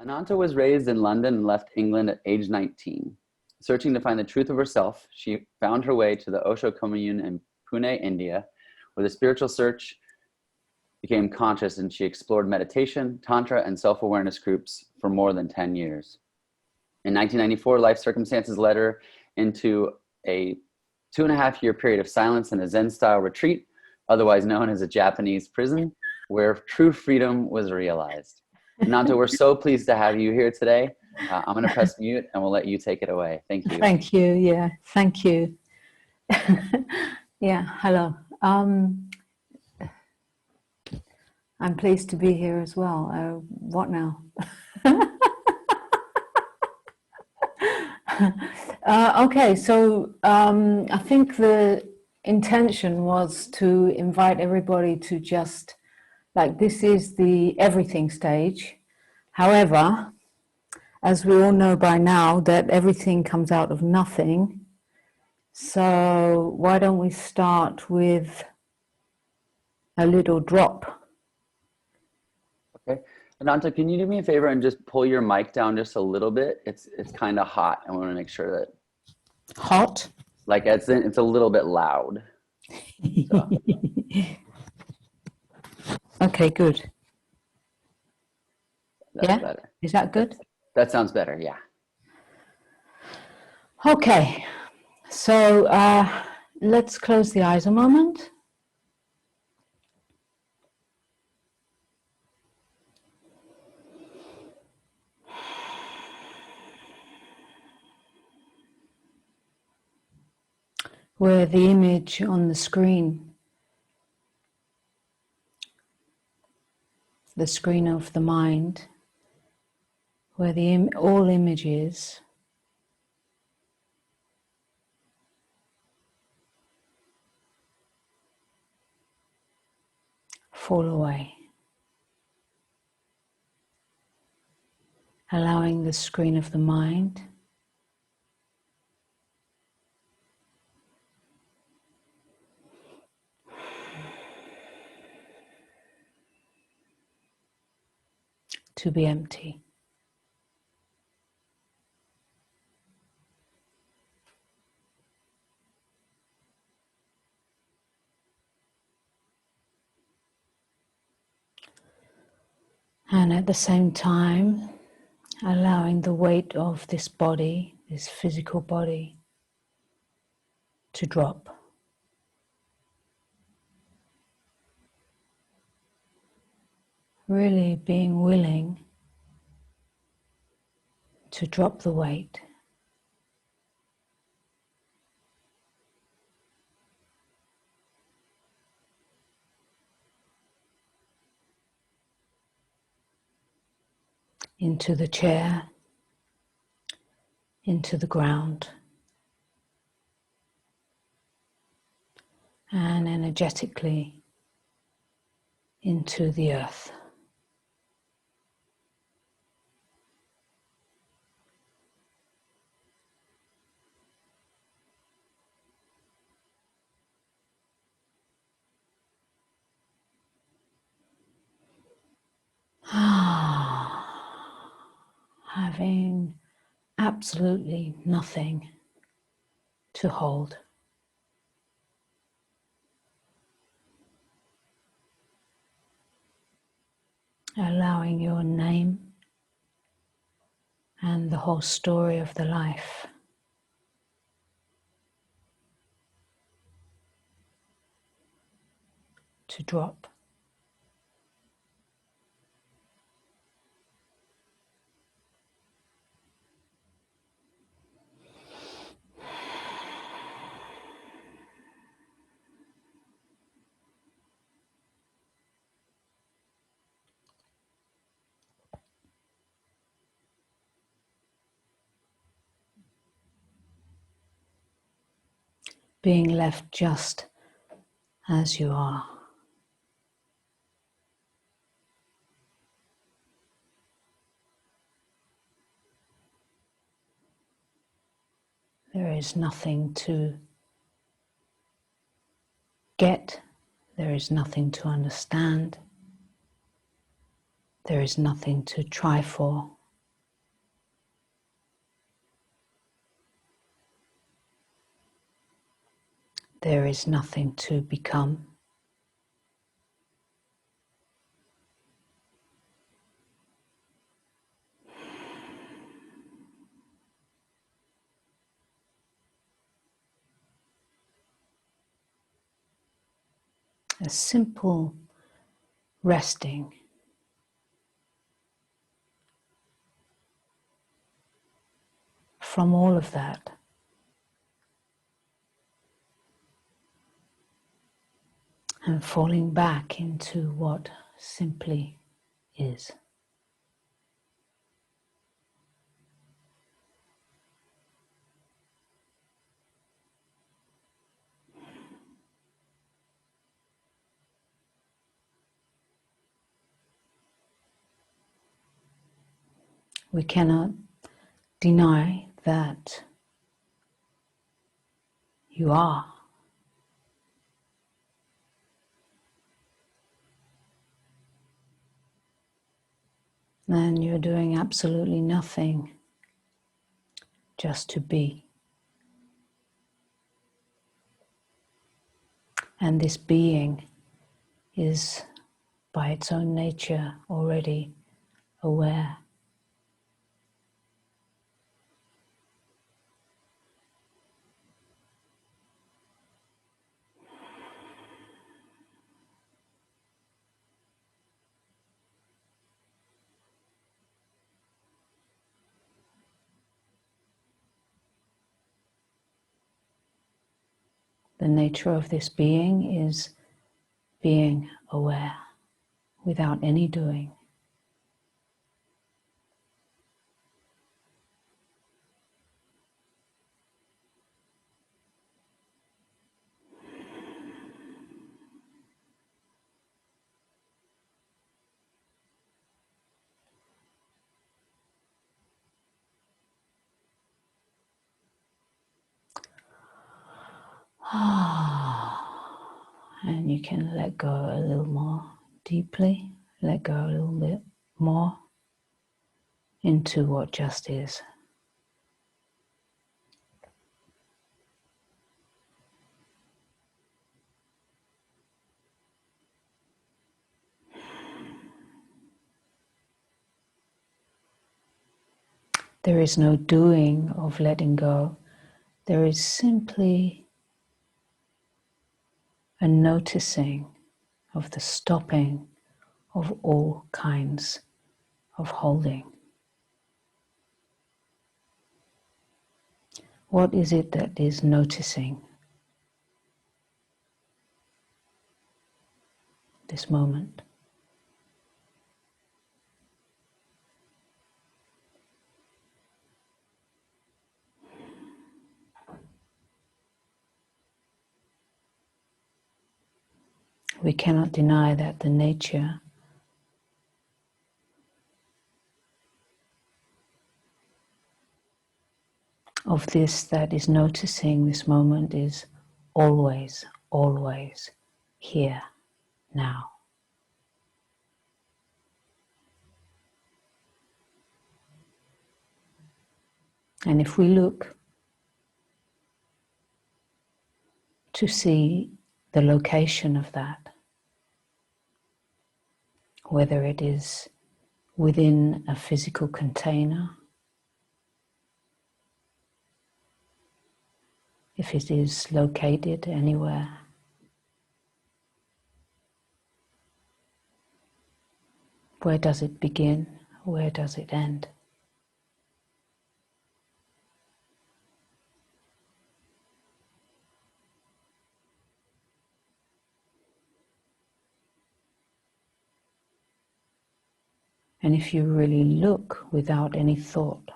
Ananta was raised in London and left England at age 19. Searching to find the truth of herself, she found her way to the Osho commune in Pune, India, where the spiritual search became conscious, and she explored meditation, tantra, and self-awareness groups for more than 10 years. In 1994, life circumstances led her into a 2.5-year period of silence in a Zen-style retreat, otherwise known as a Japanese prison, where true freedom was realized. Ananta, we're so pleased to have you here today. I'm going to press mute and we'll let you take it away. Thank you. Thank you. Yeah, thank you. Yeah, hello. I'm pleased to be here as well. What now? Okay, so I think the intention was to invite everybody to just, like, this is the everything stage. However, as we all know by now, that everything comes out of nothing. So why don't we start with a little drop? Okay. Ananta, can you do me a favor and just pull your mic down just a little bit? It's kind of hot. I want to make sure that... Hot? Like it's a little bit loud. So. Okay, good. That's yeah? Better. Is that good? That sounds better, yeah. Okay, so let's close the eyes a moment. Where the image on the screen of the mind, where all images fall away, allowing the screen of the mind to be empty. And at the same time, allowing the weight of this body, this physical body, to drop. Really being willing to drop the weight. Into the chair, into the ground, and energetically into the earth. Having absolutely nothing to hold. Allowing your name and the whole story of the life to drop. Being left just as you are. There is nothing to get, there is nothing to understand, there is nothing to try for there is nothing to become. A simple resting from all of that. And falling back into what simply is. We cannot deny that you are. And you're doing absolutely nothing just to be. And this being is by its own nature already aware. The nature of this being is being aware without any doing. And you can let go a little more deeply, let go a little bit more into what just is. There is no doing of letting go. There is simply a noticing of the stopping of all kinds of holding. What is it that is noticing this moment? We cannot deny that the nature of this that is noticing this moment is always, always here, now. And if we look to see the location of that, whether it is within a physical container, if it is located anywhere, where does it begin? Where does it end? And if you really look without any thought,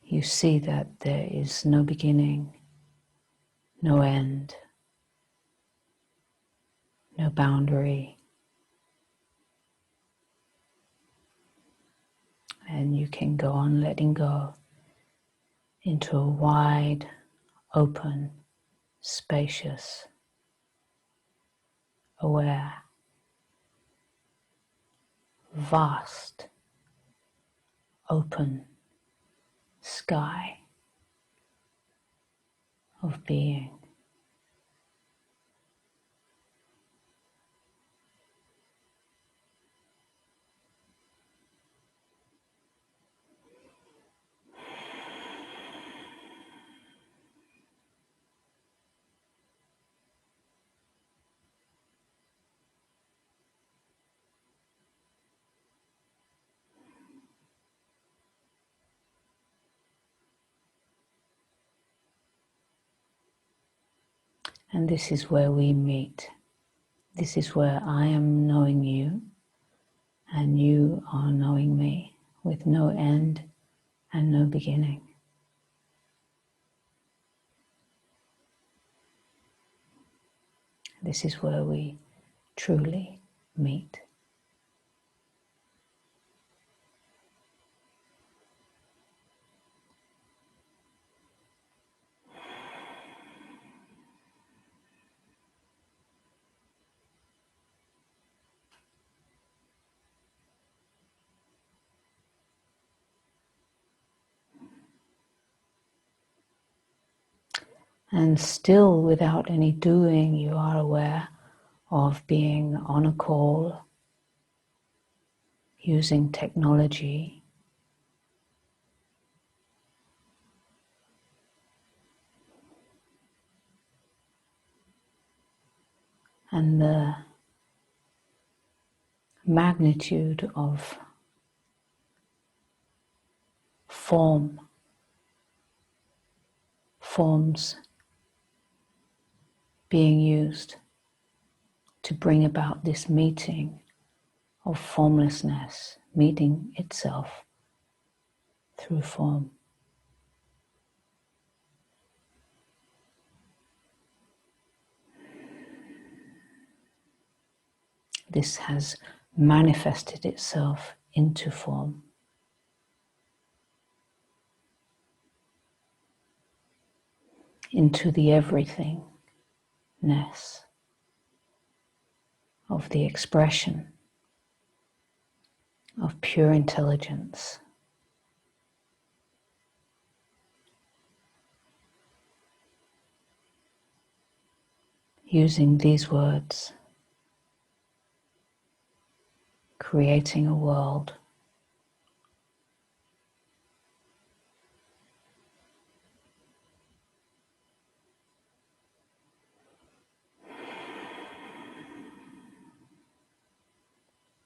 you see that there is no beginning, no end, no boundary. And you can go on letting go into a wide, open, spacious, aware, vast, open sky. of being. And this is where we meet. This is where I am knowing you and you are knowing me, with no end and no beginning. This is where we truly meet. And still, without any doing, you are aware of being on a call, using technology, and the magnitude of forms being used to bring about this meeting of formlessness, meeting itself through form. This has manifested itself into form. Into the everythingness of the expression of pure intelligence. Using these words, creating a world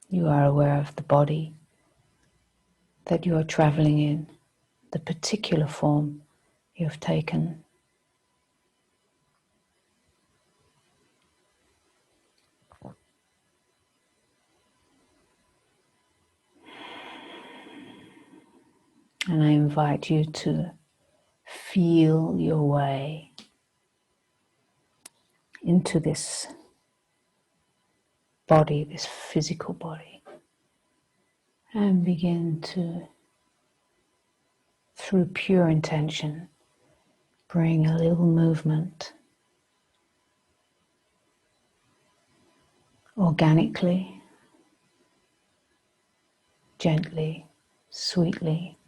you are aware of the body that you are traveling in, the particular form you have taken. And I invite you to feel your way into this body, this physical body, and begin to, through pure intention, bring a little movement organically, gently, sweetly,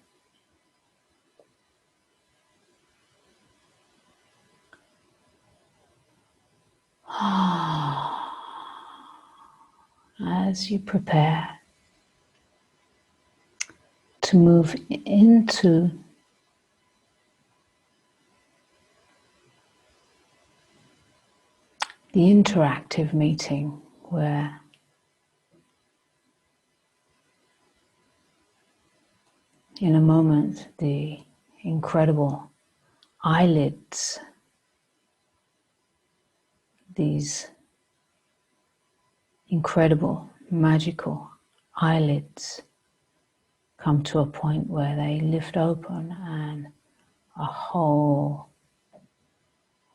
as you prepare to move into the interactive meeting where in a moment the incredible eyelids, these incredible magical eyelids come to a point where they lift open and a whole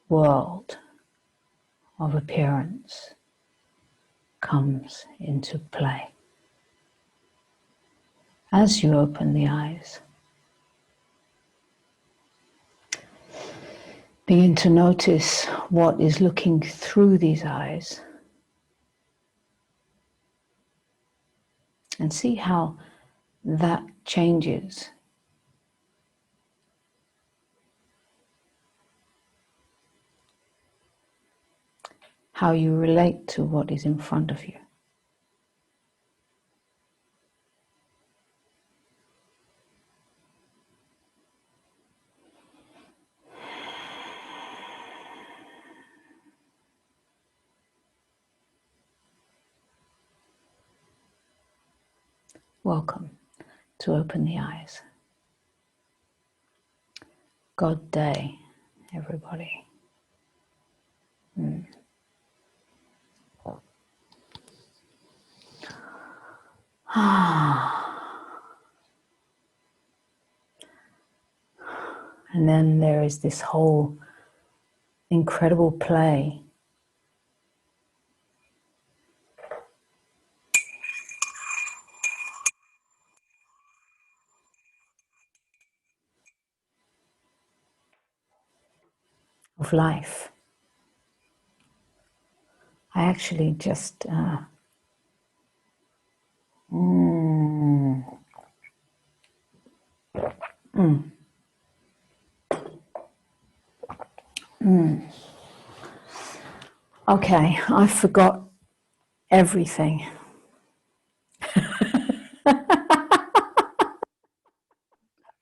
world of appearance comes into play. As you open the eyes, begin to notice what is looking through these eyes and see how that changes how you relate to what is in front of you. Welcome to Open the Eyes. God day, everybody. And then there is this whole incredible play of life. I actually just okay, I forgot everything.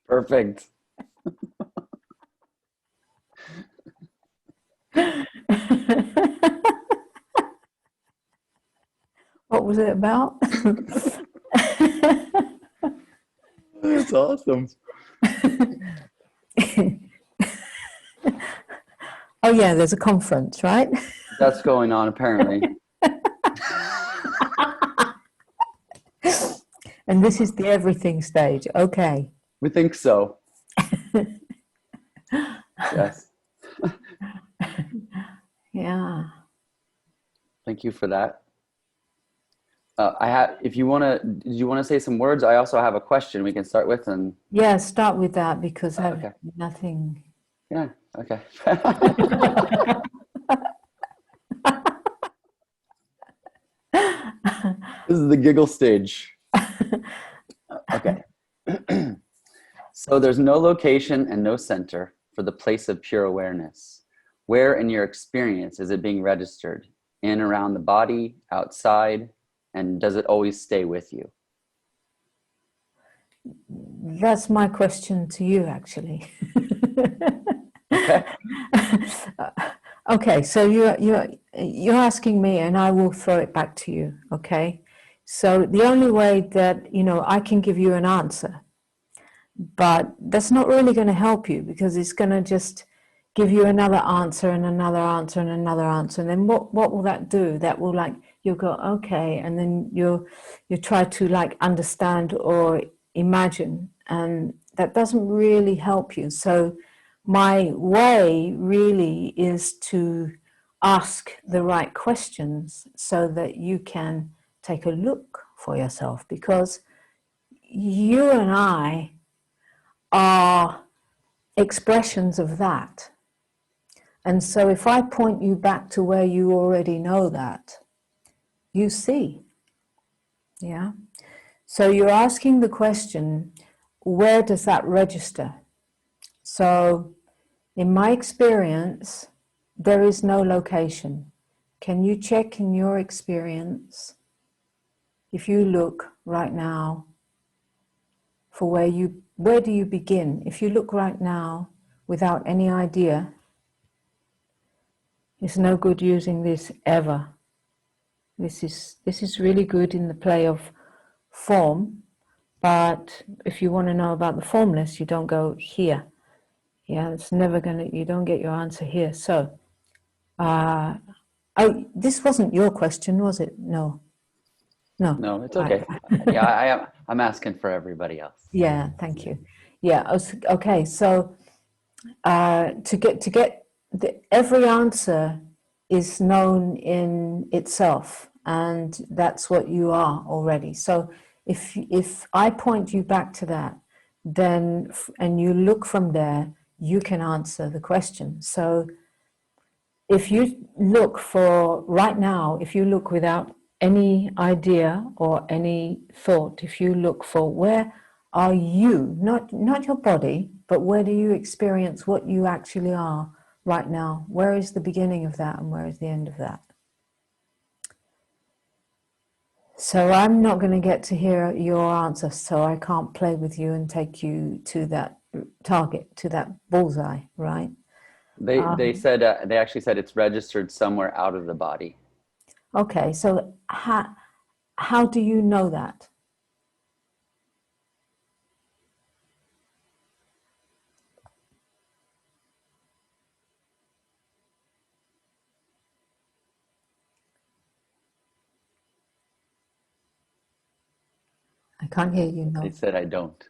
Perfect. What was it about? That's awesome. Oh yeah, there's a conference, right? That's going on apparently. And this is the everything stage. Okay. We think so. Yes. Yeah. Thank you for that. If you want to, did you want to say some words? I also have a question we can start with. And Yeah, start with that because I have okay. nothing. Yeah. Okay. This is the giggle stage. Okay. So there's no location and no center for the place of pure awareness. Where in your experience is it being registered? In, around the body, outside, and does it always stay with you? That's my question to you, actually. Okay. Okay, so you're asking me, and I will throw it back to you. Okay, so the only way that I can give you an answer, but that's not really going to help you because it's going to just give you another answer and another answer and another answer, and then what will that do? That will you'll go okay, and then you try to understand or imagine, and that doesn't really help you. So my way really is to ask the right questions so that you can take a look for yourself, because you and I are expressions of that. And so if I point you back to where you already know that, you see. Yeah. So you're asking the question, where does that register? So in my experience, there is no location. Can you check in your experience, if you look right now, for where do you begin? If you look right now without any idea, it's no good using this ever. This is really good in the play of form, but if you want to know about the formless, you don't go here. Yeah, it's never you don't get your answer here. So, oh, this wasn't your question, was it? No. No, it's okay. Yeah, I'm asking for everybody else. Yeah, thank you. Yeah, okay. So, to get every answer is known in itself, and that's what you are already. So if I point you back to that, then and you look from there, you can answer the question. So if you look for right now, if you look without any idea or any thought, if you look for where are you, not your body, but where do you experience what you actually are right now? Where is the beginning of that and where is the end of that? So I'm not going to get to hear your answer, so I can't play with you and take you to that target, to that bullseye, right? They said they actually said it's registered somewhere out of the body. Okay, so how do you know that? I can't hear you, no. They said I don't.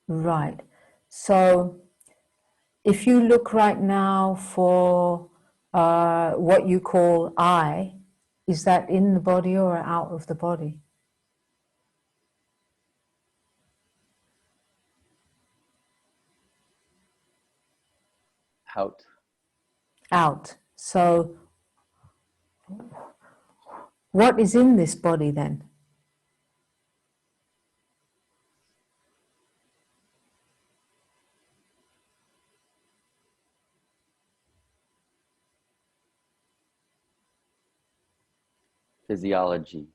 Right. So if you look right now for what you call I, is that in the body or out of the body? Out. Out. So what is in this body then? Physiology.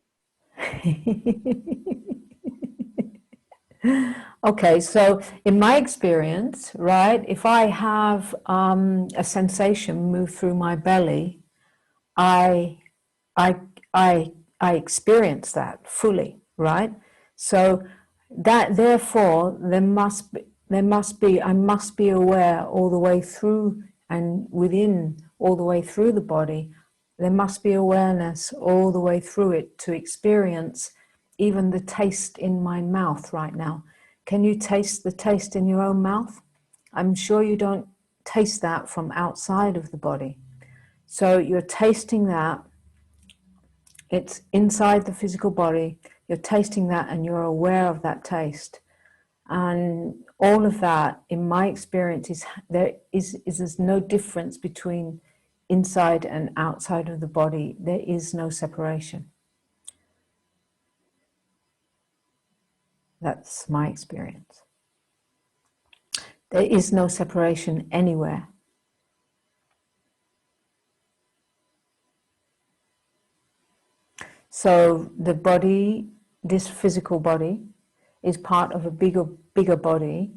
Okay, so in my experience, right, if I have a sensation move through my belly, I, I, I experience that fully, right? So that therefore I must be aware all the way through and within, all the way through the body. There must be awareness all the way through it to experience even the taste in my mouth right now. Can you taste the taste in your own mouth? I'm sure you don't taste that from outside of the body. So you're tasting that, it's inside the physical body, you're tasting that and you're aware of that taste. And all of that, in my experience, there's no difference between inside and outside of the body. There is no separation. That's my experience. There is no separation anywhere. So the body, this physical body, is part of a bigger body,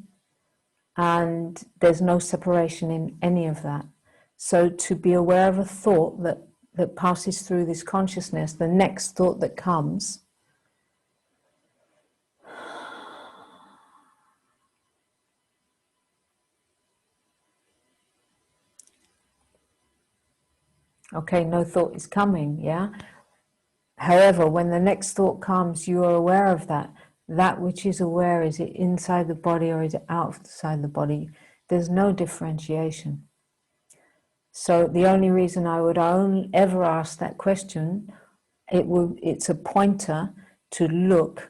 and there's no separation in any of that. So to be aware of a thought that passes through this consciousness, the next thought that comes, okay, no thought is coming, yeah? However, when the next thought comes, you are aware of that. That which is aware, is it inside the body or is it outside the body? There's no differentiation. So the only reason I would ever ask that question, it's a pointer to look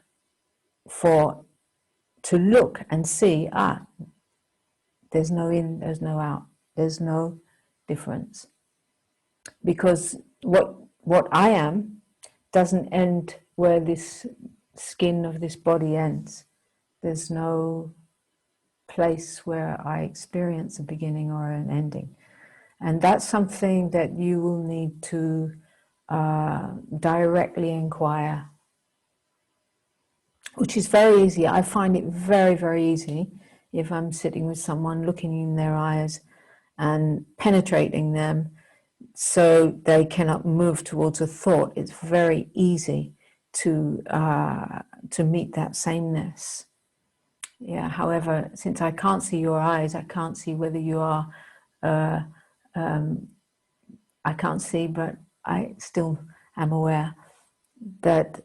and see, there's no in, there's no out, there's no difference. Because what I am doesn't end where this skin of this body ends. There's no place where I experience a beginning or an ending. And that's something that you will need to directly inquire, which is very easy. I find it very, very easy if I'm sitting with someone, looking in their eyes and penetrating them so they cannot move towards a thought. It's very easy to meet that sameness. Yeah. However, since I can't see your eyes, I can't see whether you are. I can't see, but I still am aware that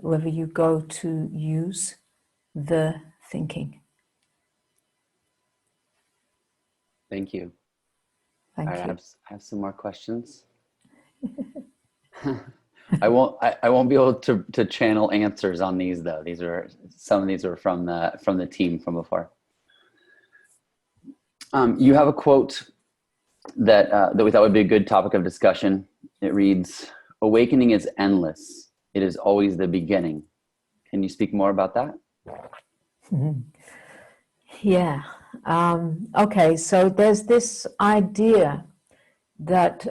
whether you go to use the thinking. Thank you. Thank All right, you. I have some more questions. I won't be able to channel answers on these though. Some of these are from the team from before. You have a quote that we thought would be a good topic of discussion. It reads, "Awakening is endless. It is always the beginning." Can you speak more about that? Yeah. Okay. So there's this idea that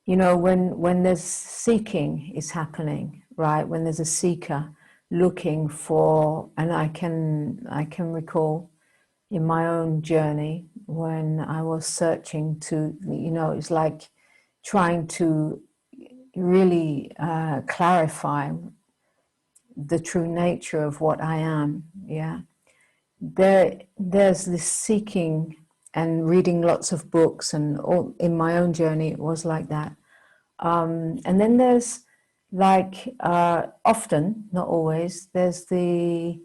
you know, when there's seeking is happening, right? When there's a seeker looking for, and I can recall in my own journey when I was searching to, you know, it's like trying to really clarify the true nature of what I am. Yeah, there's this seeking and reading lots of books, and all in my own journey it was like that. And then there's like often, not always, there's the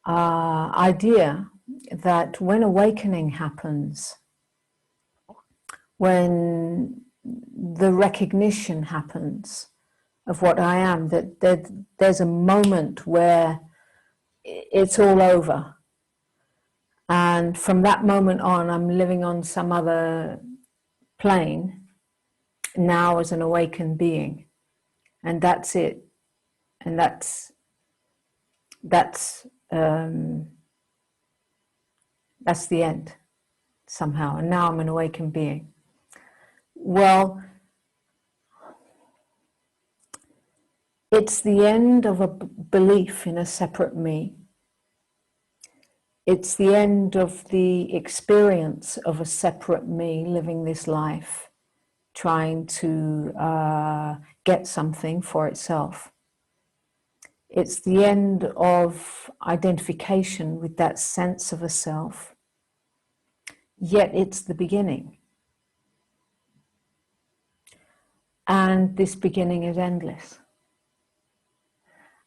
idea that when awakening happens, when the recognition happens of what I am, that there's a moment where it's all over. And from that moment on, I'm living on some other plane now as an awakened being. And that's it. And that's the end somehow. And now I'm an awakened being. Well, it's the end of a belief in a separate me. It's the end of the experience of a separate me living this life, trying to get something for itself. It's the end of identification with that sense of a self, yet it's the beginning. And this beginning is endless.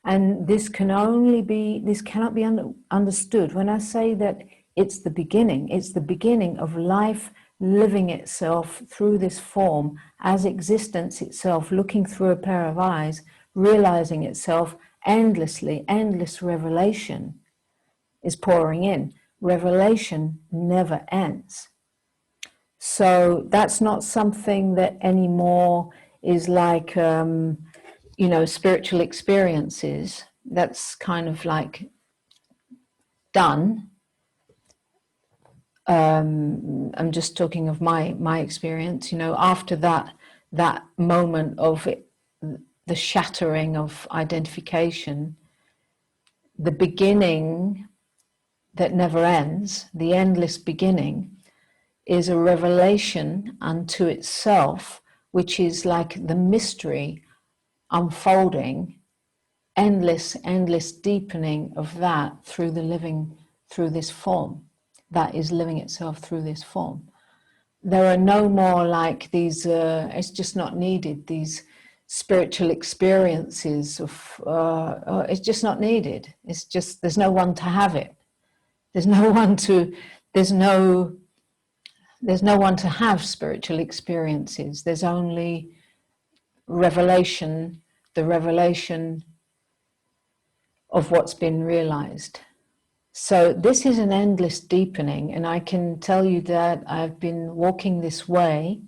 And this cannot be understood. When I say that it's the beginning of life living itself through this form as existence itself, looking through a pair of eyes, realizing itself endlessly. Endless revelation is pouring in. Revelation never ends. So that's not something that anymore is like, you know, spiritual experiences. That's kind of like done. I'm just talking of my experience, you know, after that moment of it, the shattering of identification, the beginning that never ends, the endless beginning, is a revelation unto itself, which is like the mystery unfolding, endless deepening of that through the living, through this form, that is living itself through this form. There are no more like these, it's just not needed, these spiritual experiences of, it's just not needed. It's just, there's no one to have it. There's no one to have spiritual experiences. There's only revelation, the revelation of what's been realized. So this is an endless deepening, and I can tell you that I've been walking this way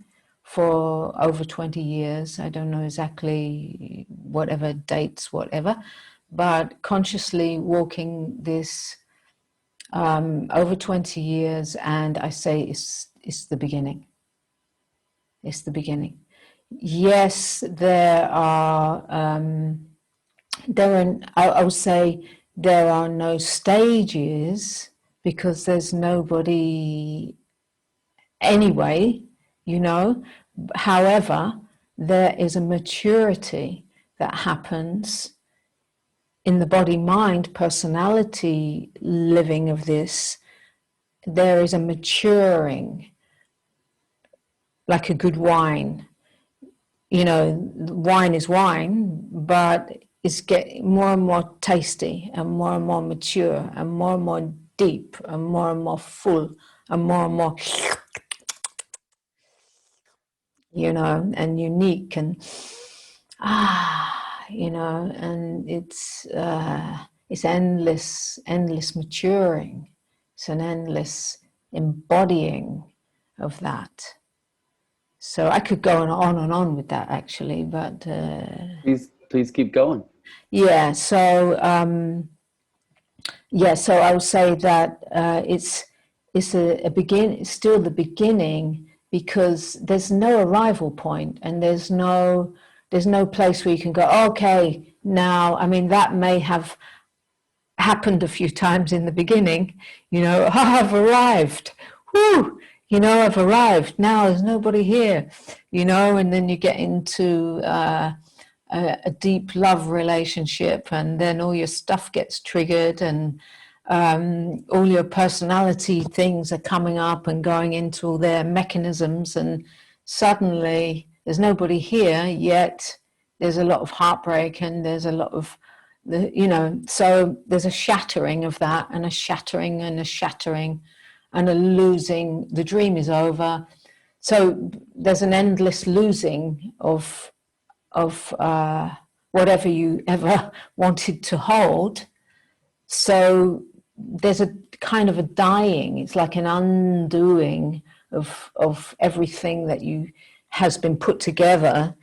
for over 20 years. I don't know exactly whatever dates, whatever, but consciously walking this over 20 years, and I say it's the beginning. It's the beginning. Yes, I would say there are no stages because there's nobody anyway, you know. However, there is a maturity that happens in the body-mind personality living of this. There is a maturing, like a good wine. You know, wine is wine, but it's getting more and more tasty and more mature and more deep and more full and more, you know, and unique and you know, and it's endless maturing. It's an endless embodying of that. So I could go on and on with that actually, but please keep going. Yeah. So so I would say that it's still the beginning because there's no arrival point, and there's no place where you can go, okay, now, I mean, that may have happened a few times in the beginning, you know, I've arrived, whoo, you know, I've arrived, now there's nobody here, you know, and then you get into a deep love relationship, and then all your stuff gets triggered, and all your personality things are coming up and going into all their mechanisms, and suddenly there's nobody here, yet there's a lot of heartbreak, and there's a lot of, you know, so there's a shattering of that, and a shattering and a shattering and a losing. The dream is over. So there's an endless losing of whatever you ever wanted to hold. So there's a kind of a dying, it's like an undoing of everything that you has been put together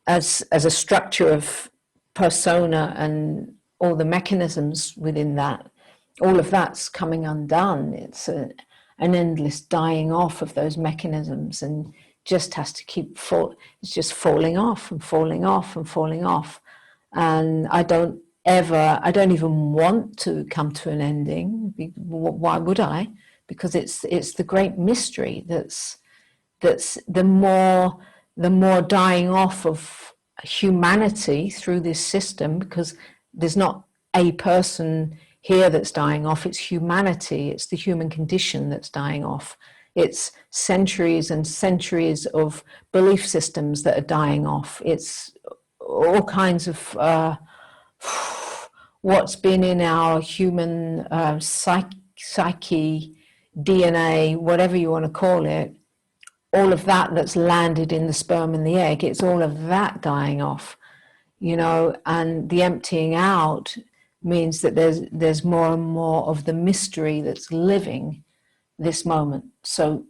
as a structure of persona, and all the mechanisms within that, all of that's coming undone. It's an endless dying off of those mechanisms, and just has to keep it's just falling off and falling off and falling off. And I don't even want to come to an ending. Why would I? Because it's the great mystery that's the more dying off of humanity through this system, because there's not a person here that's dying off, it's humanity, it's the human condition that's dying off. It's centuries and centuries of belief systems that are dying off. It's all kinds of what's been in our human psyche, DNA, whatever you want to call it, all of that that's landed in the sperm and the egg, it's all of that dying off, you know, and the emptying out means that there's more and more of the mystery that's living this moment. So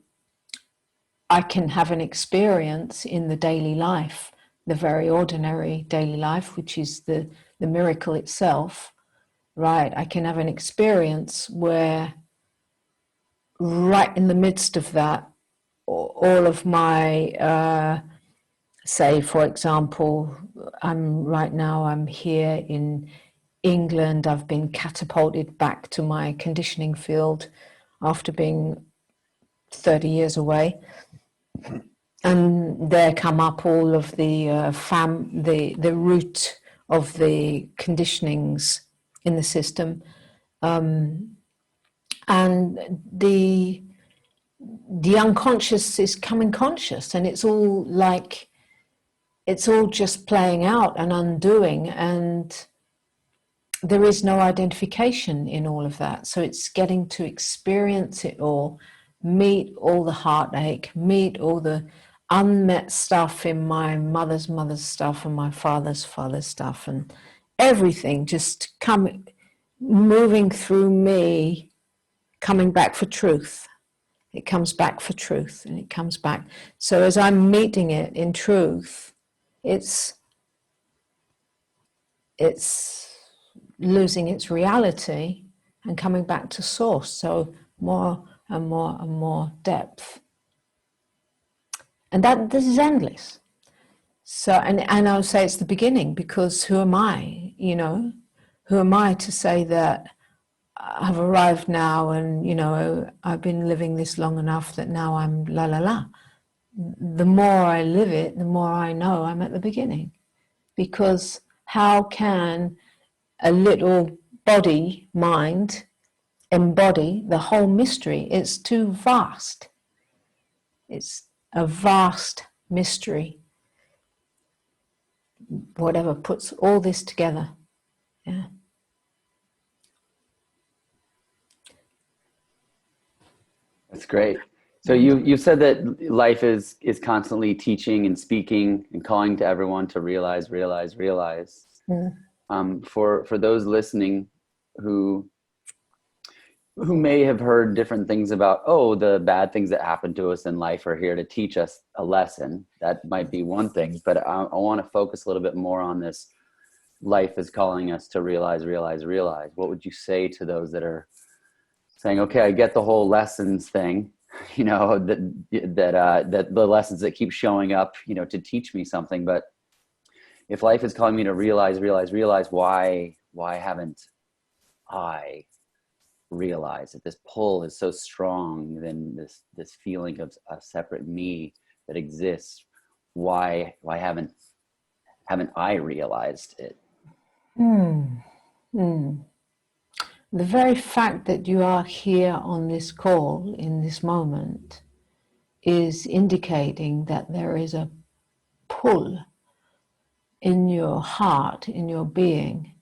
I can have an experience in the daily life, the very ordinary daily life, which is the miracle itself, right? I can have an experience where right in the midst of that, all of my, say, for example, I'm here in England. I've been catapulted back to my conditioning field after being 30 years away. And there come up all of the the root of the conditionings in the system. And the unconscious is coming conscious, and it's all just playing out and undoing, and there is no identification in all of that. So it's getting to experience it all, meet all the heartache, meet all the unmet stuff in my mother's stuff and my father's stuff, and everything just moving through me, coming back for truth. It comes back for truth, and it comes back. So as I'm meeting it in truth, it's losing its reality and coming back to source. So more and more and more depth. And this is endless. So, and I'll say it's the beginning, because who am I, you know? Who am I to say that I've arrived now, and, you know, I've been living this long enough that now I'm la la la. The more I live it, the more I know I'm at the beginning. Because how can a little body, mind, embody the whole mystery? It's too vast. It's a vast mystery. Whatever puts all this together. Yeah. That's great. So you said that life is constantly teaching and speaking and calling to everyone to realize. Mm. For those listening who may have heard different things about, the bad things that happen to us in life are here to teach us a lesson. That might be one thing, but I want to focus a little bit more on this. Life is calling us to realize. What would you say to those that are saying, okay, I get the whole lessons thing, you know, that the lessons that keep showing up, you know, to teach me something. But if life is calling me to realize why haven't I realized that this pull is so strong, then this feeling of a separate me that exists, why haven't I realized it? The very fact that you are here on this call in this moment is indicating that there is a pull in your heart, in your being.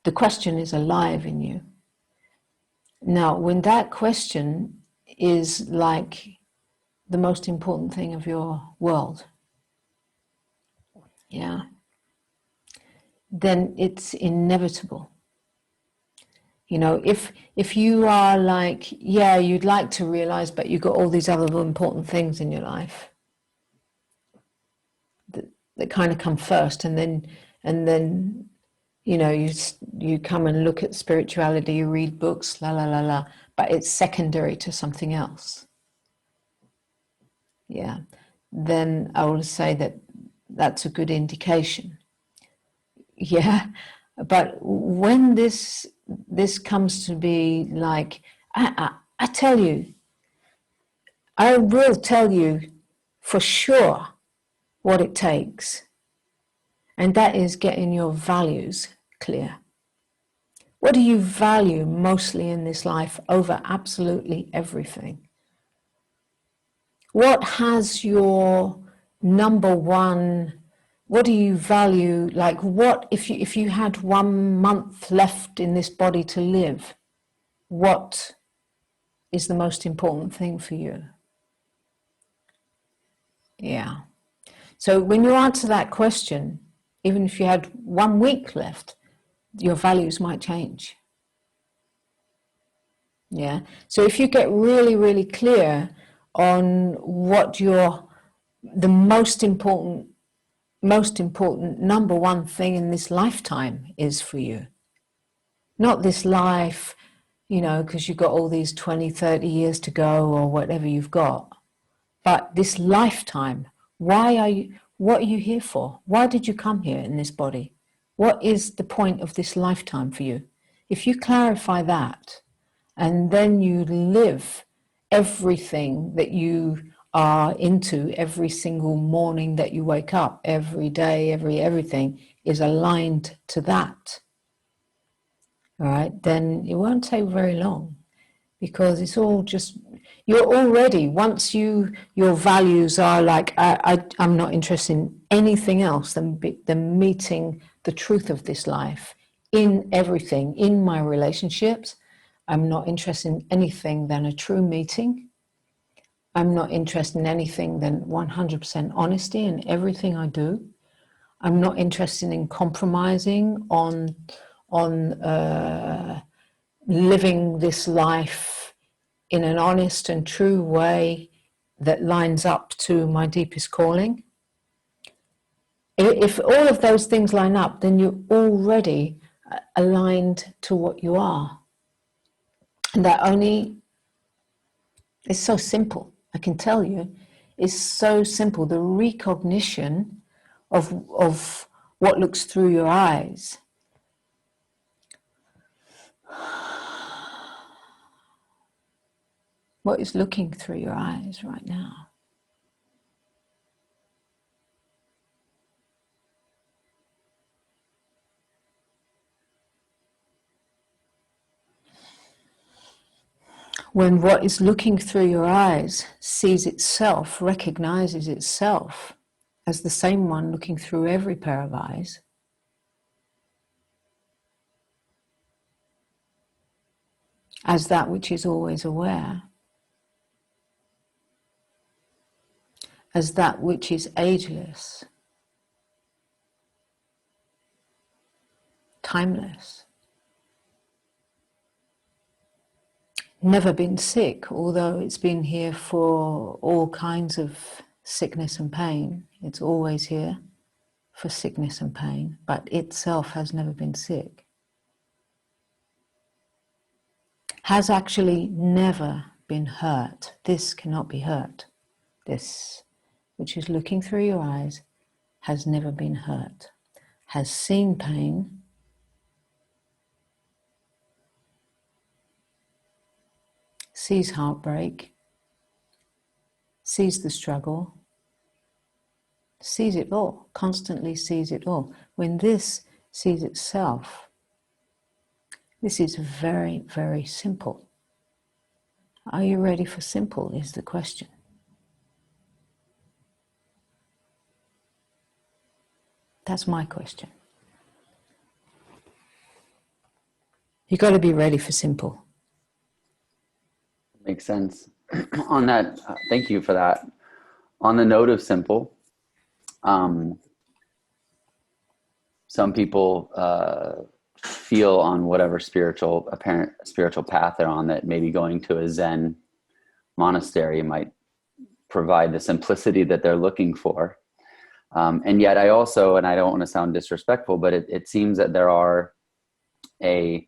The question is alive in you. Now, when that question is like the most important thing of your world, yeah, then it's inevitable. You know, if you are like, yeah, you'd like to realize, but you've got all these other important things in your life that kind of come first, and then you know, you come and look at spirituality, you read books, la la la la, but it's secondary to something else. Yeah, then I will say that that's a good indication. Yeah, but when this comes to be like, I tell you, I will tell you for sure what it takes, and that is getting your values clear. What do you value mostly in this life over absolutely everything? What has your number one, what do you value? Like what, if you had 1 month left in this body to live, what is the most important thing for you? Yeah. So when you answer that question, even if you had 1 week left, your values might change. Yeah. So if you get really, really clear on what the most important number one thing in this lifetime is for you, not this life, you know, because you've got all these 20, 30 years to go or whatever you've got, but this lifetime, what are you here for? Why did you come here in this body? What is the point of this lifetime for you? If you clarify that, and then you live everything that you are into every single morning that you wake up, every day, everything is aligned to that, all right, then it won't take very long, because it's all just, you're already, once your values are like, I'm not interested in anything else than meeting the truth of this life in everything, in my relationships. I'm not interested in anything than a true meeting. I'm not interested in anything than 100% honesty in everything I do. I'm not interested in compromising on living this life in an honest and true way that lines up to my deepest calling. If all of those things line up, then you're already aligned to what you are. And that only, it's so simple, I can tell you, it's so simple. The recognition of what looks through your eyes. What is looking through your eyes right now? When what is looking through your eyes sees itself, recognizes itself as the same one looking through every pair of eyes, as that which is always aware, as that which is ageless, timeless, never been sick, although it's been here for all kinds of sickness and pain. It's always here for sickness and pain, but itself has never been sick. has actually never been hurt. This cannot be hurt. This, which is looking through your eyes, has never been hurt, has seen pain, sees heartbreak, sees the struggle, sees it all, constantly sees it all. When this sees itself, this is very, very simple. Are you ready for simple is the question. That's my question. You've got to be ready for simple. Makes sense. On that, thank you for that. On the note of simple, some people feel on whatever apparent spiritual path they're on that maybe going to a Zen monastery might provide the simplicity that they're looking for. And yet I also, and I don't want to sound disrespectful, but it seems that there are there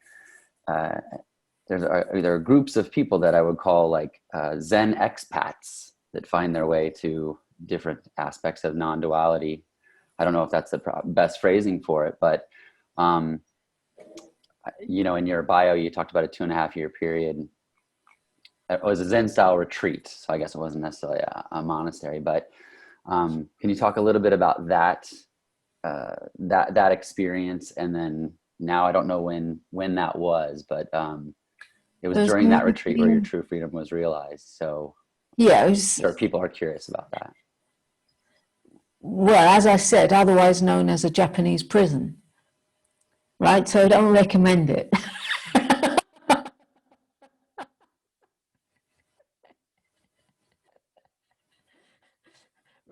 are groups of people that I would call like Zen expats that find their way to different aspects of non-duality. I don't know if that's the best phrasing for it, but you know, in your bio, you talked about a 2.5-year period. It was a Zen style retreat, so I guess it wasn't necessarily a monastery. But can you talk a little bit about that that experience? And then now I don't know when that was, but it was during that retreat where your true freedom was realized. So yeah, I'm sure people are curious about that. Well, as I said, otherwise known as a Japanese prison, right? So I don't recommend it.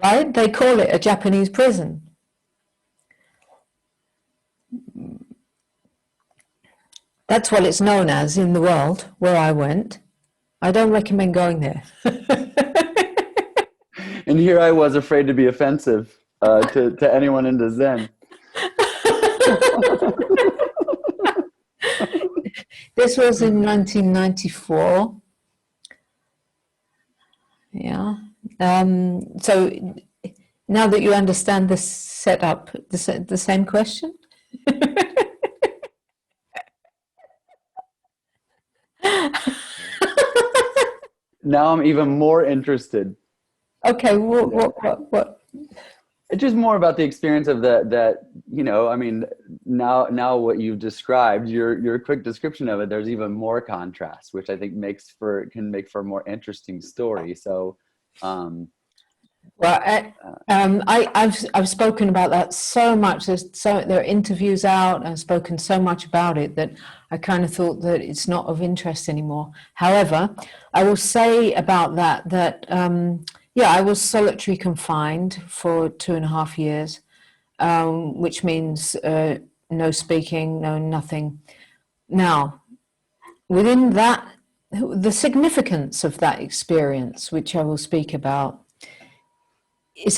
Right? They call it a Japanese prison. That's what it's known as in the world where I went. I don't recommend going there. And here I was afraid to be offensive to anyone into Zen. This was in 1994. Yeah. So now that you understand the setup, the same question? Now I'm even more interested. Okay, what? It's just more about the experience of that, you know, I mean, now what you've described, your quick description of it, there's even more contrast, which I think can make for a more interesting story. So, well, I've spoken about that so much. There are interviews out. I've spoken so much about it that I kind of thought that it's not of interest anymore. However, I will say about that yeah, I was solitary confined for 2.5 years, which means no speaking, no nothing. Now, within that, the significance of that experience, which I will speak about, is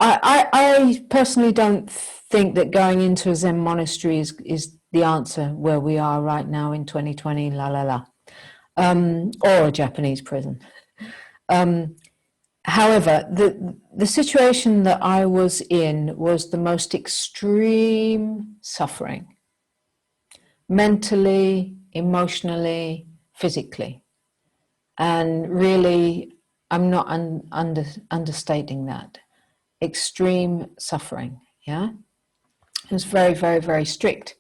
I personally don't think that going into a Zen monastery is the answer where we are right now in 2020, or a Japanese prison. However, the situation that I was in was the most extreme suffering, mentally, emotionally, physically. And really, I'm not understating that. Extreme suffering, yeah? It was very, very, very strict.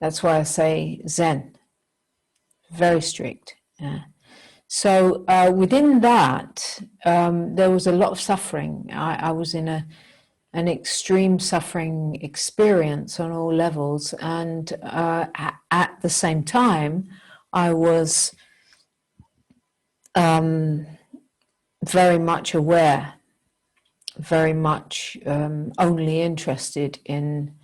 That's why I say Zen. Very strict, yeah. So within that, there was a lot of suffering. I was in an extreme suffering experience on all levels. And at the same time, I was very much aware, very much only interested in.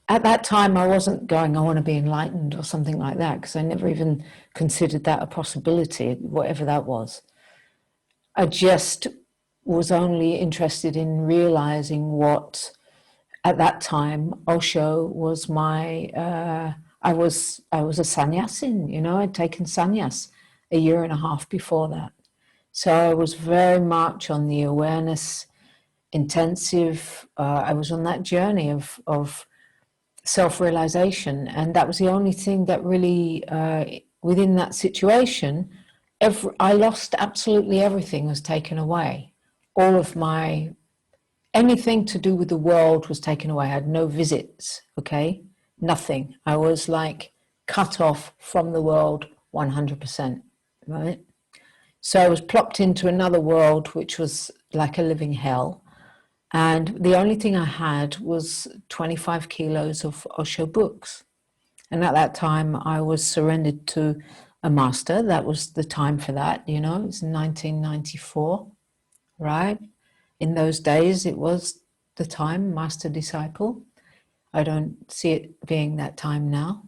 At that time, I wasn't going, I want to be enlightened or something like that, because I never even considered that a possibility, whatever that was. I just was only interested in realizing what at that time, Osho was my, I was a sannyasin, you know, I'd taken sannyas a year and a half before that. So I was very much on the awareness intensive, I was on that journey of self-realization, and that was the only thing that really, within that situation, I lost absolutely everything, was taken away. All of my, anything to do with the world was taken away. I had no visits, okay? Nothing. I was like cut off from the world 100%, right? So I was plopped into another world, which was like a living hell. And the only thing I had was 25 kilos of Osho books. And at that time, I was surrendered to a master. That was the time for that, you know, it was 1994, right? In those days, it was the time, master disciple. I don't see it being that time now.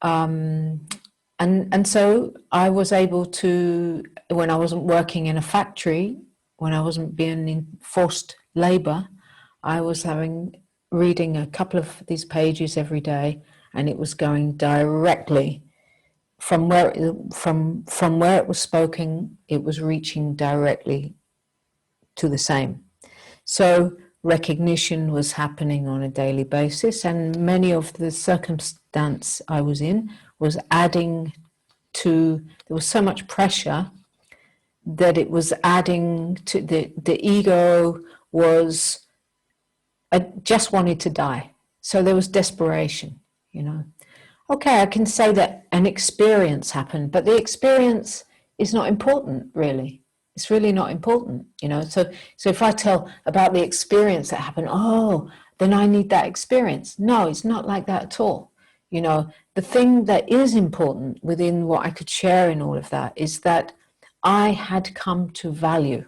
And so I was able to, when I wasn't working in a factory, when I wasn't being in forced labor, I was reading a couple of these pages every day, and it was going directly from where it was spoken, it was reaching directly to the same. So recognition was happening on a daily basis, and many of the circumstance I was in was adding to, there was so much pressure that it was adding to the ego was, I just wanted to die. So there was desperation, you know. Okay, I can say that an experience happened, but the experience is not important, really. It's really not important, you know. So if I tell about the experience that happened, oh, then I need that experience. No, it's not like that at all. You know, the thing that is important within what I could share in all of that is that I had come to value.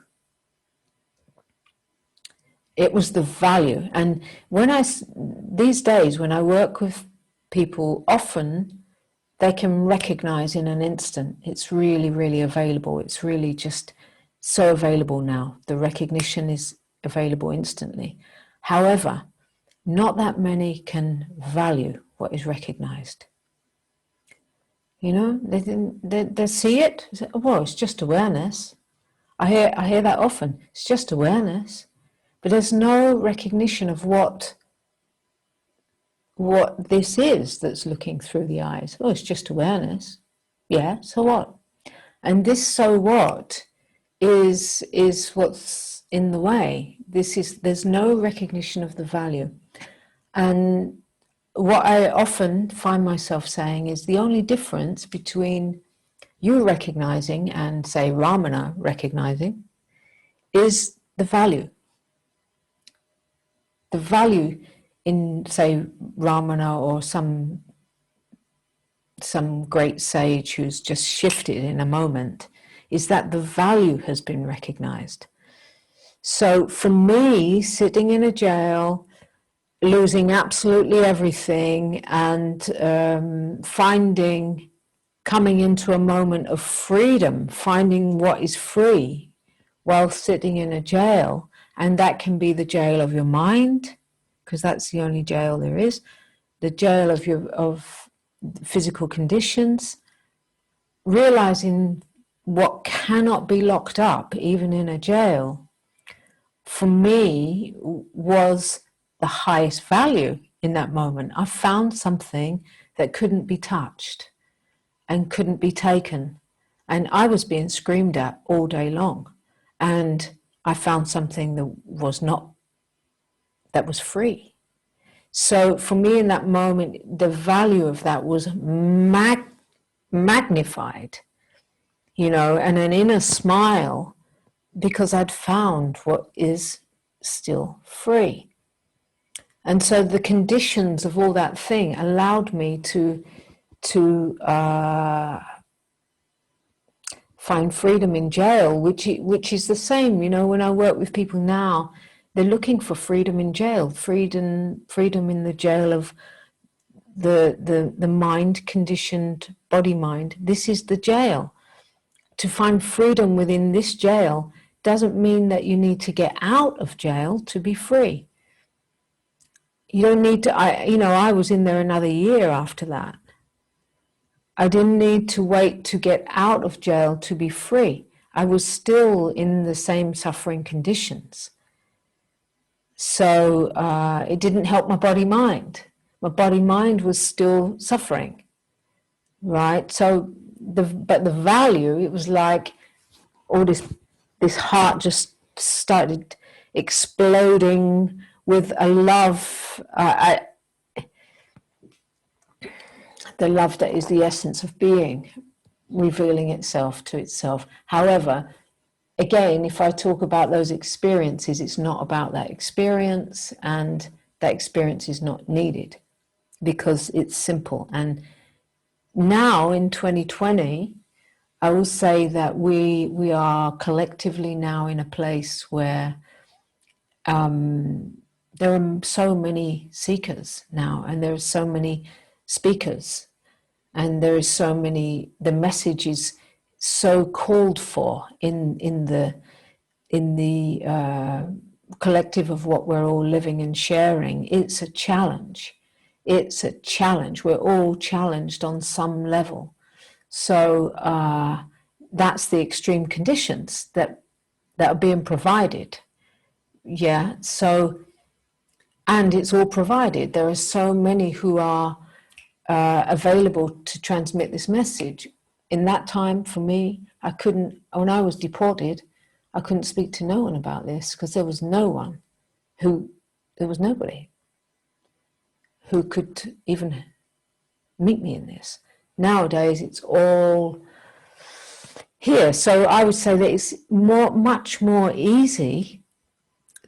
It was the value. And these days, when I work with people, often they can recognize in an instant. It's really, really available. It's really just so available now. The recognition is available instantly. However, not that many can value what is recognized. You know, they see it. Well, it's just awareness. I hear that often. It's just awareness, but there's no recognition of what this is that's looking through the eyes. Oh, it's just awareness. Yeah, so what? And this so what is what's in the way. There's no recognition of the value. And what I often find myself saying is the only difference between you recognizing and, say, Ramana recognizing is the value. The value in, say, Ramana or some great sage who's just shifted in a moment is that the value has been recognized. So for me, sitting in a jail, losing absolutely everything, and coming into a moment of freedom, finding what is free while sitting in a jail, and that can be the jail of your mind, because that's the only jail there is, the jail of physical conditions, realizing what cannot be locked up, even in a jail, for me was the highest value in that moment. I found something that couldn't be touched and couldn't be taken. And I was being screamed at all day long. And I found something that was free. So for me in that moment, the value of that was magnified, you know, and an inner smile, because I'd found what is still free. And so the conditions of all that thing allowed me to find freedom in jail, which is the same. You know, when I work with people now, they're looking for freedom in jail, freedom in the jail of the mind, conditioned body mind. This is the jail. To find freedom within this jail doesn't mean that you need to get out of jail to be free. You don't need to, I was in there another year after that. I didn't need to wait to get out of jail to be free. I was still in the same suffering conditions. So it didn't help my body-mind. My body-mind was still suffering, right? So, but the value, it was like all this heart just started exploding with a love, the love that is the essence of being, revealing itself to itself. However, again, if I talk about those experiences, it's not about that experience, and that experience is not needed because it's simple. And now in 2020, I will say that we are collectively now in a place where there are so many seekers now, and there are so many speakers, and there is so many, the message is so called for in the collective of what we're all living and sharing. It's a challenge. It's a challenge. We're all challenged on some level. So that's the extreme conditions that are being provided. Yeah. So, and it's all provided. There are so many who are available to transmit this message. In that time, for me, I couldn't, when I was deported, I couldn't speak to no one about this because there was no one there was nobody who could even meet me in this. Nowadays, it's all here. So I would say that it's much more easy.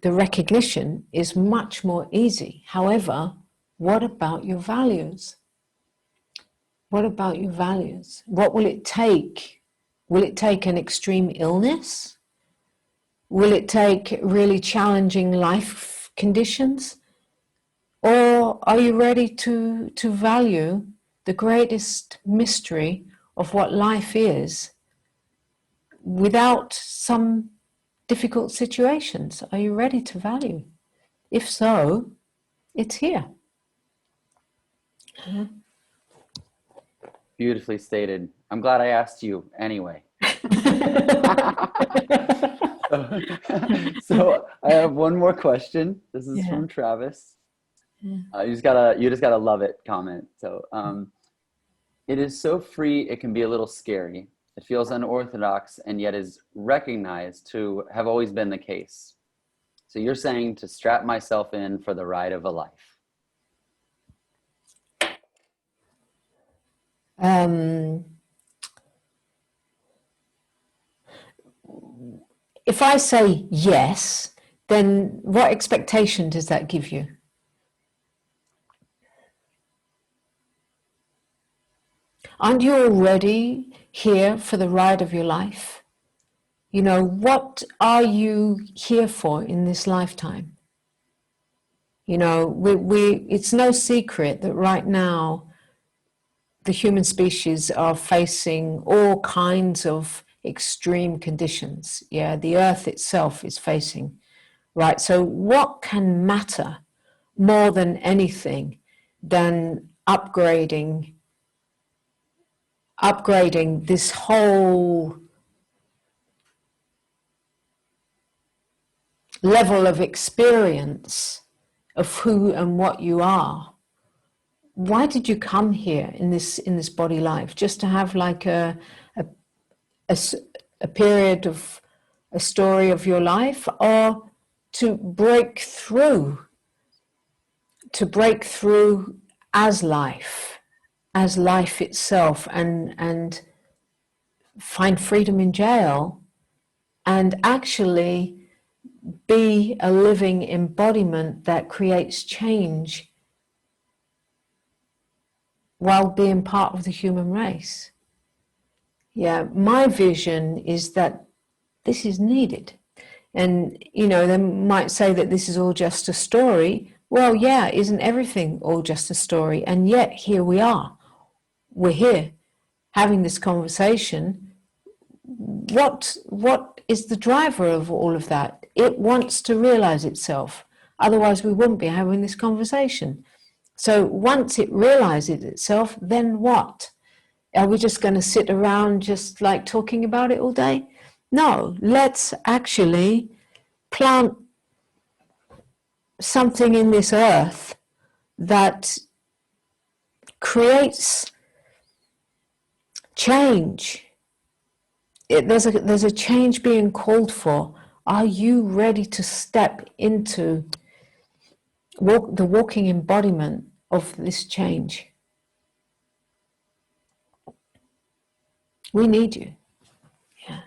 The recognition is much more easy. However, what about your values? What about your values? What will it take? Will it take an extreme illness? Will it take really challenging life conditions? Or are you ready to value the greatest mystery of what life is without some difficult situations? Are you ready to value? If so, it's here. Beautifully stated. I'm glad I asked you anyway. So I have one more question. This is from Travis. You just gotta love it comment. So it is so free, it can be a little scary. It feels unorthodox and yet is recognized to have always been the case. So you're saying to strap myself in for the ride of a life. If I say yes, then what expectation does that give you? Aren't you already here for the ride of your life? You know, what are you here for in this lifetime? You know, it's no secret that right now the human species are facing all kinds of extreme conditions. Yeah, the earth itself is facing, right? So what can matter more than anything than upgrading this whole level of experience of who and what you are? Why did you come here in this body life? Just to have like a period of a story of your life, or to break through as life itself, and find freedom in jail and actually be a living embodiment that creates change while being part of the human race? Yeah, my vision is that this is needed. And, you know, they might say that this is all just a story. Well, yeah, isn't everything all just a story? And yet here we are. We're here having this conversation. What is the driver of all of that? It wants to realize itself. Otherwise, we wouldn't be having this conversation. So once it realizes itself, then what? Are we just going to sit around just like talking about it all day? No, let's actually plant something in this earth that creates change. There's a change being called for. Are you ready to step into the walking embodiment of this change? We need you. Yeah.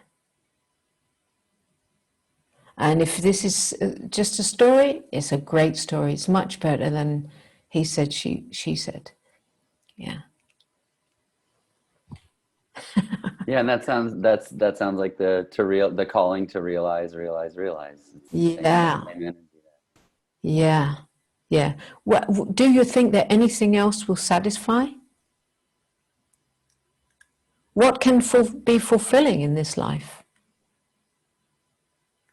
And if this is just a story, it's a great story. It's much better than he said, she said. Yeah. Yeah, and that sounds like the calling to realize. It's the Yeah. same energy. Yeah. Yeah. Do you think that anything else will satisfy? What can be fulfilling in this life?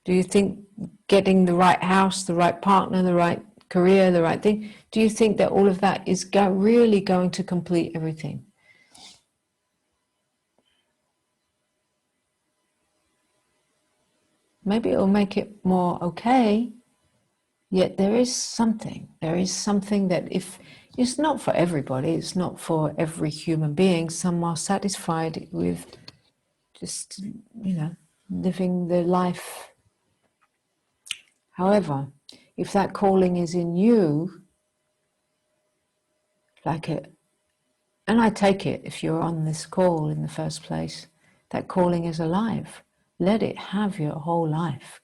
Do you think getting the right house, the right partner, the right career, the right thing, do you think that all of that is really going to complete everything? Maybe it'll make it more okay, yet there is something that if it's not for everybody, it's not for every human being. Some are satisfied with just, living their life. However, if that calling is in you, and I take it, if you're on this call in the first place, that calling is alive. Let it have your whole life.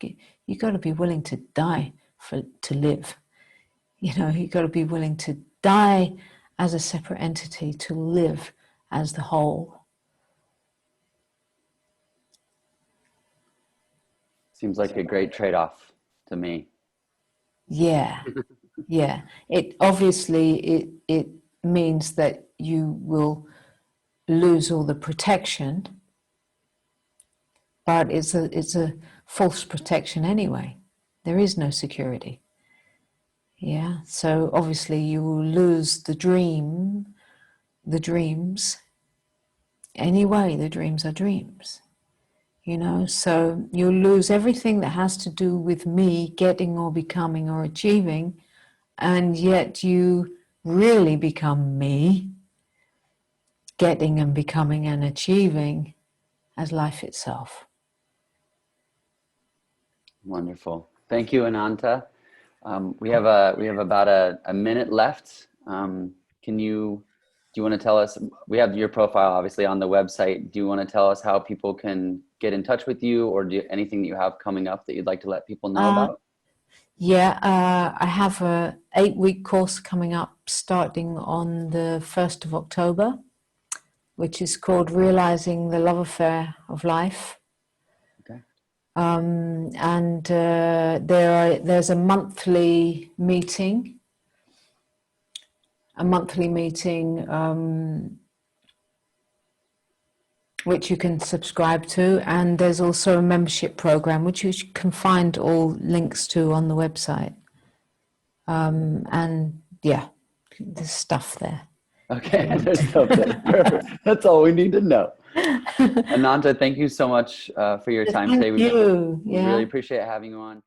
You've got to be willing to die to live. You've got to be willing to die as a separate entity to live as the whole. Seems like a great trade-off to me. Yeah, yeah. It obviously it means that you will lose all the protection, but it's a false protection anyway. There is no security. Yeah, so obviously you will lose the dreams. Anyway, the dreams are dreams. So you'll lose everything that has to do with me getting or becoming or achieving, and yet you really become me, getting and becoming and achieving as life itself. Wonderful. Thank you, Ananta. We have about a minute left. Do you want to tell us, we have your profile obviously on the website. Do you want to tell us how people can get in touch with you, or anything that you have coming up that you'd like to let people know about? Yeah, I have a 8-week course coming up starting on the 1st of October, which is called Realizing the Love Affair of Life. Okay. And there's a monthly meeting, which you can subscribe to, and there's also a membership program which you can find all links to on the website. And yeah, there's stuff there. Okay, there's stuff there. Perfect. That's all we need to know. Ananta, thank you so much for your time today. Thank you. We really appreciate having you on.